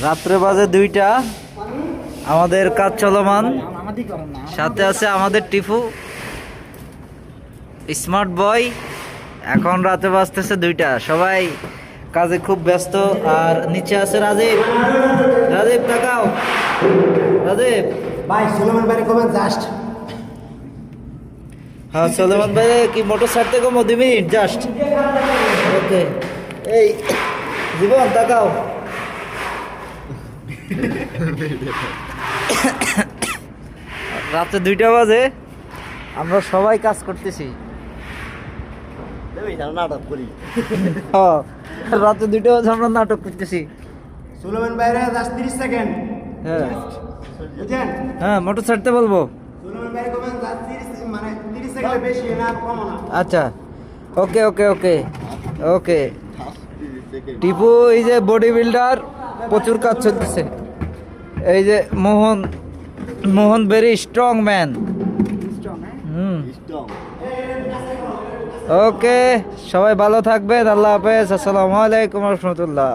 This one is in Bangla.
রাত্রে বাজে 2টা, আমাদের কাজ চলমান। সাথে আছে আমাদের টিপু স্মার্ট বয়। এখন রাতে বাজতেছে 2টা, সবাই কাজে খুব ব্যস্ত। আর নিচে আছে রাজীব। রাজীব তাকাও, রাজীব ভাই সুলেমান ভাই কমেন জাস্ট। হ্যাঁ সুলেমান ভাই কি মোটর ছাড়তে কমো 2 মিনিট জাস্ট। ওকে, এই জীবন তাকাও। রাতে 2টা বাজে, আমরা সবাই কাজ করতেছি। নাটক করি হ্যাঁ, রাতে 2টা বাজে আমরা নাটক করতেছি। সুলেমান ভাই জাস্ট 30 সেকেন্ড। হ্যাঁ বুঝছেন? হ্যাঁ, মোটর ছাড়তে বলবো। সুলেমান ভাই কমেন জাস্ট 30 মানে 30 সেকেন্ড বেশি না কম না। আচ্ছা, ওকে ওকে ওকে ওকে। টিপু এই যে বডি বিল্ডার, প্রচুর কাজ চলতেছে। এই যে মোহন, মোহন ভেরি স্ট্রং ম্যান। ওকে, সবাই ভালো থাকবেন। আল্লাহ হাফেজ। আসসালামু আলাইকুম রহমতুল্লাহ।